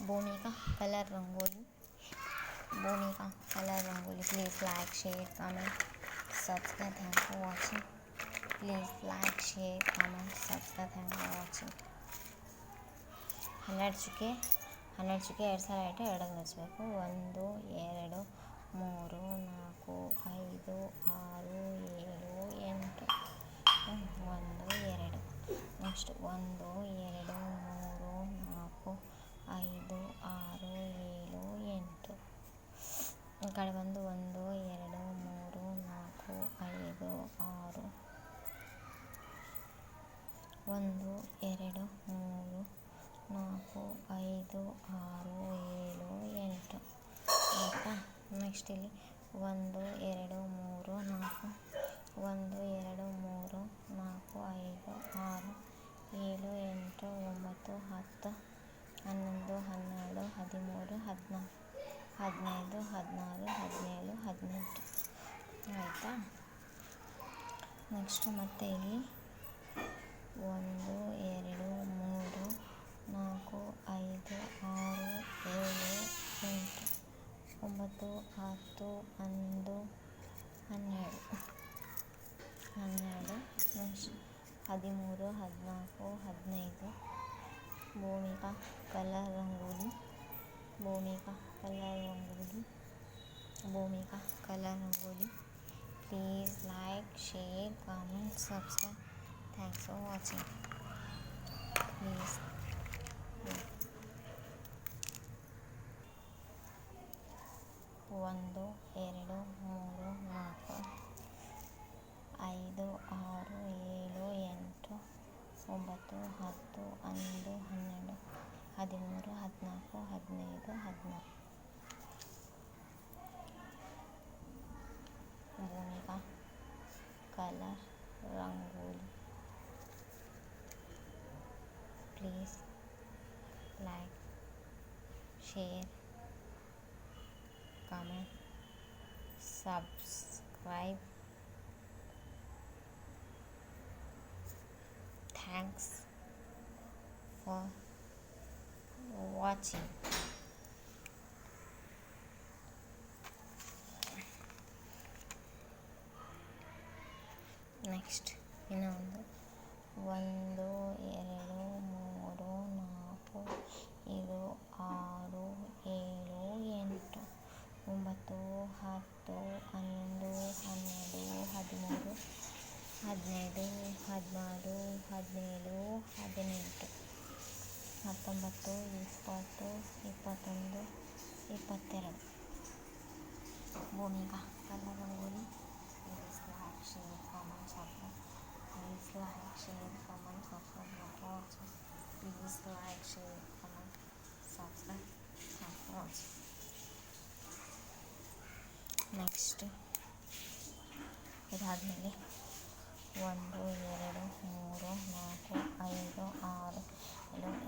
भूमिका कलर रंगोली, भूमिका colour rangoli. Please like, share, comment, subscribe. Thanks for watching. Please like, share, comment, subscribe. Thanks for watching. 12 ಚುಕ್ಕೆ 2 ಸಲ ಆಯಿತು, 2 ನಿಲ್ಲಿಸ್ಬೇಕು. 1 2 3 4 5 6 7 8 1 2. ನೆಕ್ಸ್ಟ್ 1 2 3 4 5 6 7 8. ಈ ಕಡೆ ಬಂದು 1 2 3 4 5 6 1 2 3 4 5 6 7 8 ಆಯಿತಾ. ನೆಕ್ಸ್ಟ್ ಇಲ್ಲಿ 1 2 3 4 1 2 3 4 5 6 7 8 9 10 11 12 13 14 15 16 17 18 ಆಯಿತಾ. ನೆಕ್ಸ್ಟು ಮತ್ತೆ ಇಲ್ಲಿ 1 2 3 4 5 6 7 8 9 10 11 12 next 13 14 15. Bhumika colour rangoli, Bhumika colour rangoli, Bhumika colour rangoli. Please like, share, comment, subscribe. Thanks for watching. Please 1 2 3 4 5 6 7 8 9 10 11 12 13 14 15 16. Bhumika colour rangoli. Please like, share, comment, subscribe. Thanks for watching. Next ಇನ್ನೊಂದು 1 2 3 4 5 6 7 8 9 10 11 12 13 15 16 17 18 19 20 21 22. Bhumika colour rangoli. Please like, share, comment, subscribe. Please like, share, comment, subscribe. Please like, share, comment, subscribe. Thanks for watching. Next ಇದಾದಮೇಲೆ 1 2 3 4 5 6 7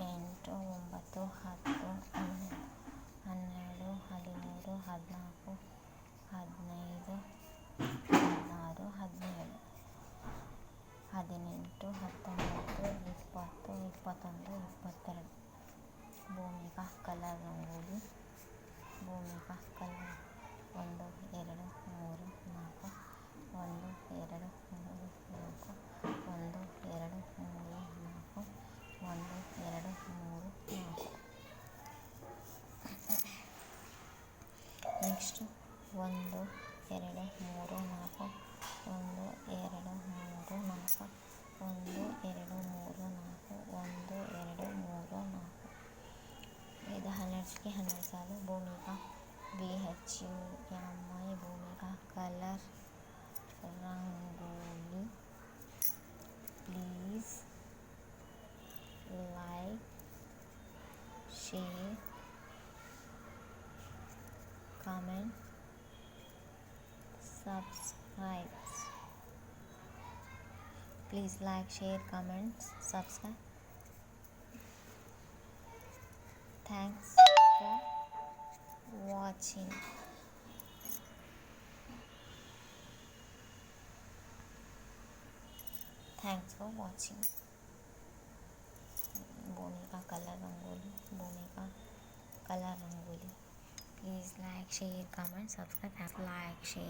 8 9 10 11 12 13 14 15 16 17 18 19 20 21 22. Bhumika colour rangoli, Bhumika colour 1 2 3 4 1 2 3 4 1 2 3 4 1 2 3 4. Next 1 2 3 4 1 2 3 4 1 2 3 4 1 2 3 4. ಇದು 12ಕ್ಕೆ 12 ಸಾಲು. Bhumika BHUMI Bhumika colour rangoli. Please like, share, comment, subscribe. Please like, share, comment, subscribe. Thanks for watching. Thanks for watching. भूमिका colour rangoli, भूमिका color rangoli. Please like, share, comment, subscribe, like, share.